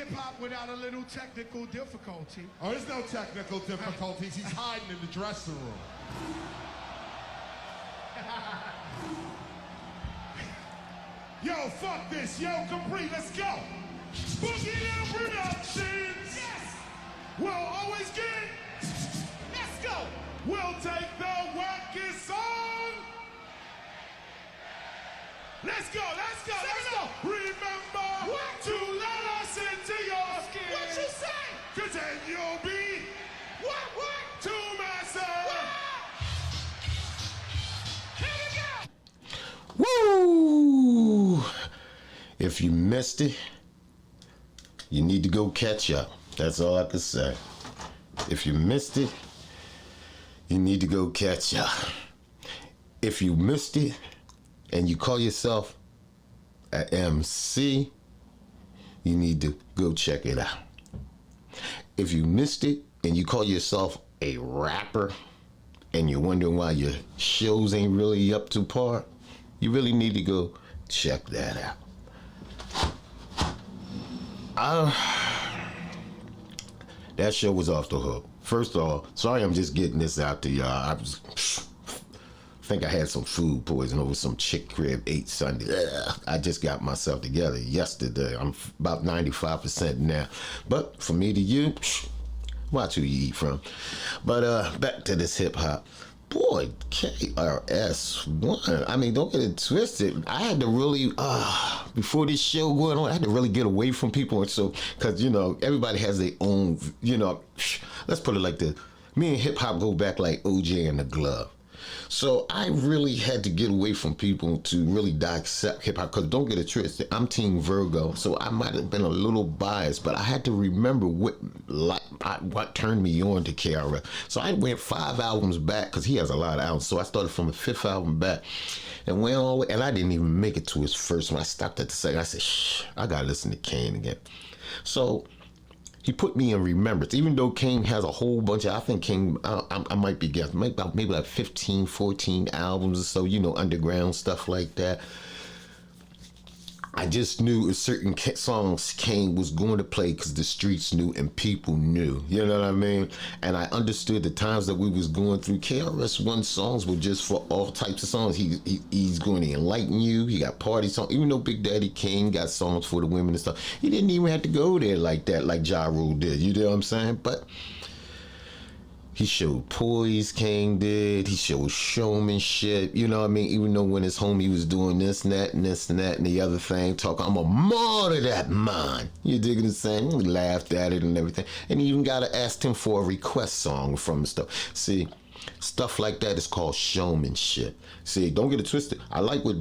hip-hop without a little technical difficulty. Oh, there's no technical difficulties. He's hiding in the dressing room. Yo, fuck this. Yo, Capri, let's go. Boogie Down Productions. Yes. We'll always get. Let's go. We'll take the wackest song. Let's go, let's go, let's go. Remember what? To let us into your skin. What you say? 'Cause then you'll be what? To myself. Here we go. Woo! If you missed it, you need to go catch up. That's all I can say. If you missed it, you need to go catch up. If you missed it, and you call yourself an MC, you need to go check it out. If you missed it and you call yourself a rapper and you're wondering why your shows ain't really up to par, you really need to go check that out. That show was off the hook. First of all, sorry I'm just getting this out to y'all. I think I had some food poison over some chick rib ate Sunday. I just got myself together yesterday. I'm about 95% now. But for me to you, watch who you eat from. But back to this hip hop. Boy, KRS-One. I mean, don't get it twisted. I had to really, before this show going on, I had to really get away from people. And so, because, you know, everybody has their own, you know, let's put it like this. Me and hip hop go back like OJ and the Glove. So I really had to get away from people to really dissect hip hop, because don't get it twisted, I'm Team Virgo, so I might have been a little biased, but I had to remember what turned me on to KRS. So I went 5 albums back, because he has a lot of albums. So I started from the 5th album back and went all the way, and I didn't even make it to his first one. I stopped at the second. I said, I gotta listen to Kane again. So he put me in remembrance, even though Kane has a whole bunch of, I think Kane, I might be guessing, maybe like 15, 14 albums or so, you know, underground stuff like that. I just knew certain songs Kane was going to play because the streets knew and people knew, you know what I mean? And I understood the times that we was going through. KRS-One songs were just for all types of songs. He's going to enlighten you. He got party songs. Even though Big Daddy Kane got songs for the women and stuff, he didn't even have to go there like that, like Ja Rule did. You know what I'm saying? But he showed poise, Kane did. He showed showmanship, you know what I mean? Even though when his homie was doing this and that and this and that and the other thing, talking, I'm a martyr that man. You dig what I'm saying? We laughed at it and everything. And he even got to ask him for a request song from him stuff. See, stuff like that is called showmanship. See, don't get it twisted. I like what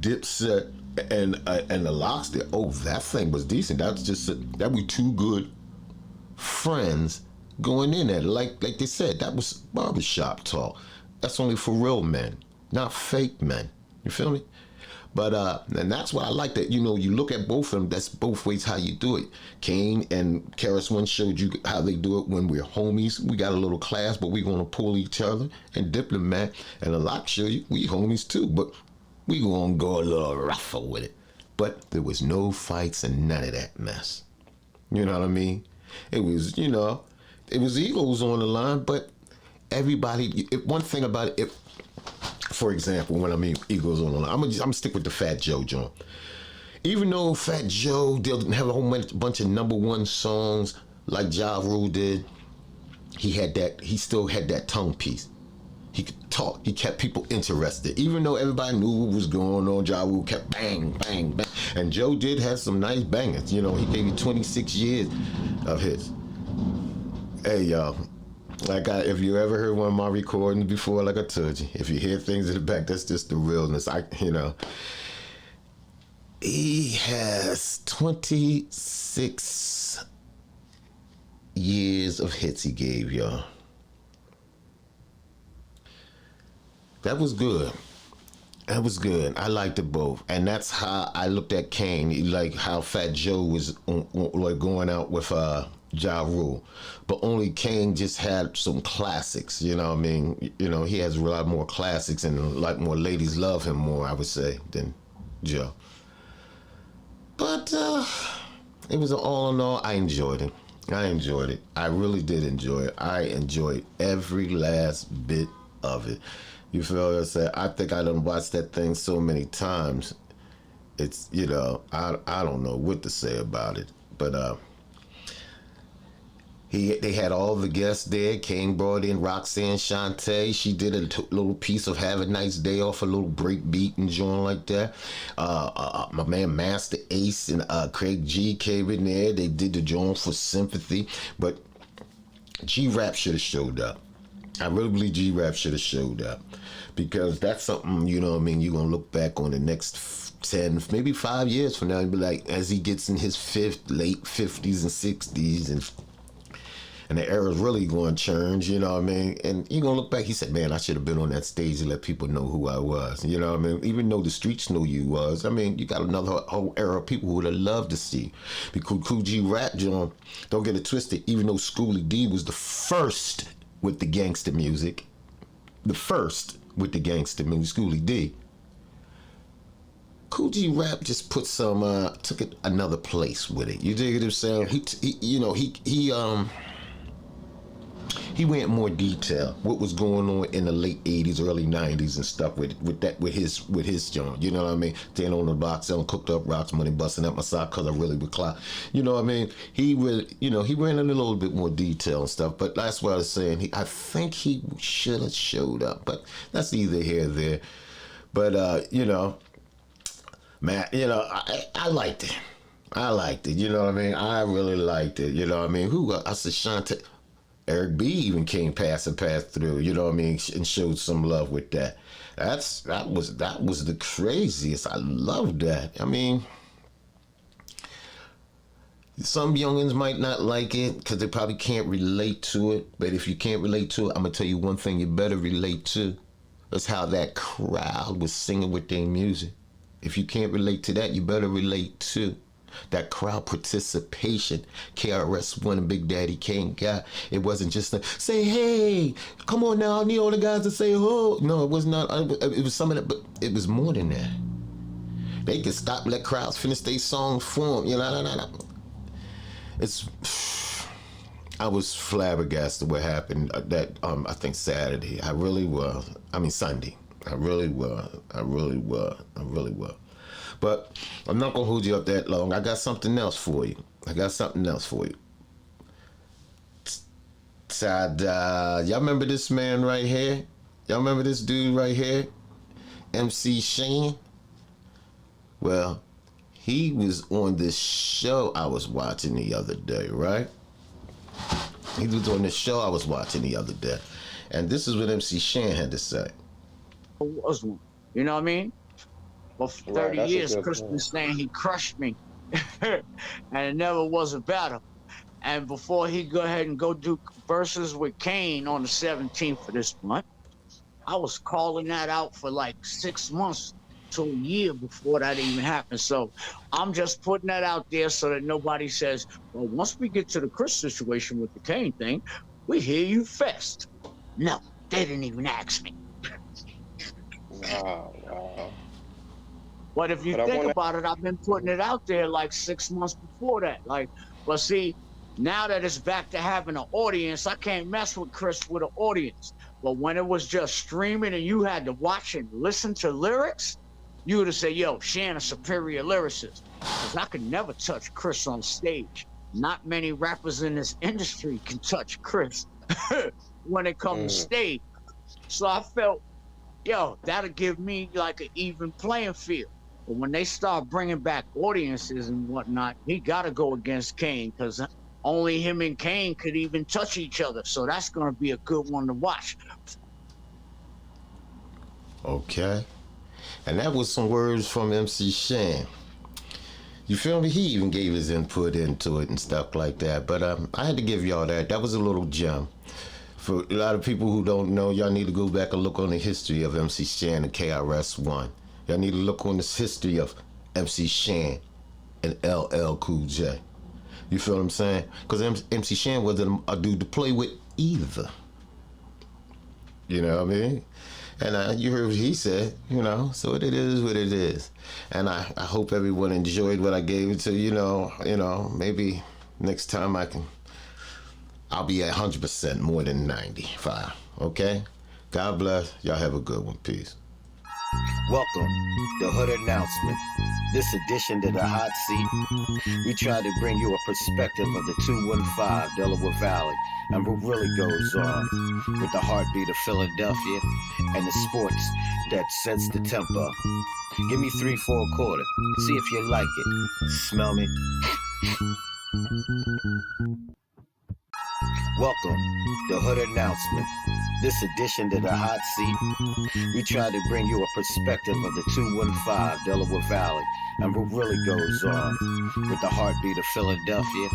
Dipset and the Locks did. Oh, that thing was decent. That's just, that we two good friends going in there, like they said, that was barbershop talk. That's only for real men, not fake men. You feel me? But and that's why I like that. You know, you look at both of them. That's both ways how you do it. Kane and KRS-One showed you how they do it when we're homies. We got a little class, but we're gonna pull each other. And Diplomat and a lot show you we homies too, but we gonna go a little rougher with it. But there was no fights and none of that mess. You know what I mean? It was, you know, it was egos on the line, but everybody, one thing about it, for example, when I mean egos on the line, I'm gonna stick with the Fat Joe joint. Even though Fat Joe didn't have a whole bunch of #1 songs like Ja Rule did, he still had that tongue piece. He could talk, he kept people interested. Even though everybody knew what was going on, Ja Rule kept bang, bang, bang. And Joe did have some nice bangers. You know, he gave you 26 years of hits. Hey y'all, if you ever heard one of my recordings before, like I told you, if you hear things in the back, that's just the realness. He has 26 years of hits he gave y'all. That was good. That was good. I liked it both, and that's how I looked at Kane. Like how Fat Joe was like going out with Ja Rule, but only Kane just had some classics. You know what I mean? You know, he has a lot more classics, and a lot more ladies love him more, I would say, than Joe. But it was an all in all. I enjoyed it. I enjoyed it. I really did enjoy it. I enjoyed every last bit of it. You feel what I said? I think I done watched that thing so many times. It's, you know, I don't know what to say about it. But they had all the guests there. Kane brought in Roxanne Shante. She did a little piece of "Have a Nice Day" off a little break beat and joint like that. My man Master Ace and Craig G came in there. They did the joint for Sympathy. But G-Rap should have showed up. I really believe G-Rap should have showed up. Because that's something, you know what I mean, you're going to look back on the next 10, maybe 5 years from now and be like, as he gets in his late 50s and 60s and the era's really going to change, you know what I mean? And you're going to look back, he said, man, I should have been on that stage and let people know who I was. You know what I mean? Even though the streets knew you was, I mean, you got another whole era of people who would have loved to see. Because Cool G Rap, John, don't get it twisted, even though Schoolie D was the first with the gangster music, the first with the gangster music, Schoolie D, Cool G Rap just put some, took it another place with it. You dig what I'm saying? He went in more detail what was going on in the late 80s, early 90s and stuff with his joint. You know what I mean? Staying on the block, selling cooked up rocks, money busting up my sock because I really would clock. You know what I mean? He really, you know, he ran in a little bit more detail and stuff. But that's what I was saying. I think he should have showed up, but that's either here or there. But you know, man, you know, I liked it. I liked it. You know what I mean? I really liked it. You know what I mean? I said Shante. Eric B even came passed through, you know what I mean, and showed some love with that. That was the craziest. I love that. I mean, some youngins might not like it because they probably can't relate to it. But if you can't relate to it, I'm gonna tell you one thing you better relate to. That's how that crowd was singing with their music. If you can't relate to that, you better relate to that crowd participation KRS-One and Big Daddy Kane got. It wasn't just a say, hey, come on now, I need all the guys to say, oh. No, it was not. It was some of that, but it was more than that. They could stop and let crowds finish their song for them. You know, it's. I was flabbergasted what happened that I think Saturday. I really was. I mean Sunday. I really was. But I'm not going to hold you up that long. I got something else for you. Y'all remember this man right here? Y'all remember this dude right here? MC SHAN? Well, he was on this show I was watching the other day, right? He was on this show I was watching the other day. And this is what MC SHAN had to say. You know what I mean? For 30 years, Chris was saying he crushed me. And it never was about him. And before he go ahead and go do verses with Kane on the 17th of this month, I was calling that out for like 6 months to a year before that even happened. So I'm just putting that out there so that nobody says, well, once we get to the Chris situation with the Kane thing, we hear you fest. No, they didn't even ask me. Wow. But if you think about it, I've been putting it out there like 6 months before that. Like, but see, now that it's back to having an audience, I can't mess with Chris with an audience. But when it was just streaming and you had to watch and listen to lyrics, you would have said, yo, SHAN a superior lyricist. Because I could never touch Chris on stage. Not many rappers in this industry can touch Chris when it comes to stage. So I felt, yo, that'll give me like an even playing field. But when they start bringing back audiences and whatnot, he got to go against Kane because only him and Kane could even touch each other. So that's going to be a good one to watch. Okay. And that was some words from MC SHAN. You feel me? He even gave his input into it and stuff like that. But I had to give y'all that. That was a little gem. For a lot of people who don't know, y'all need to go back and look on the history of MC SHAN and KRS-One. Y'all need to look on this history of MC SHAN and LL Cool J. You feel what I'm saying? Because MC SHAN wasn't a dude to play with either. You know what I mean? And you heard what he said, you know, so it is what it is. And I hope everyone enjoyed what I gave it to, you know, maybe next time I'll be 100% more than 95, okay? God bless. Y'all have a good one. Peace. Welcome, the Hood Announcement. This edition to the Hot Seat, we try to bring you a perspective of the 215 Delaware Valley and what really goes on with the heartbeat of Philadelphia and the sports that sets the tempo. Give me 3 for a quarter. See if you like it. Smell me? Welcome, the Hood Announcement. This edition to the Hot Seat, we try to bring you a perspective of the 215 Delaware Valley and what really goes on with the heartbeat of Philadelphia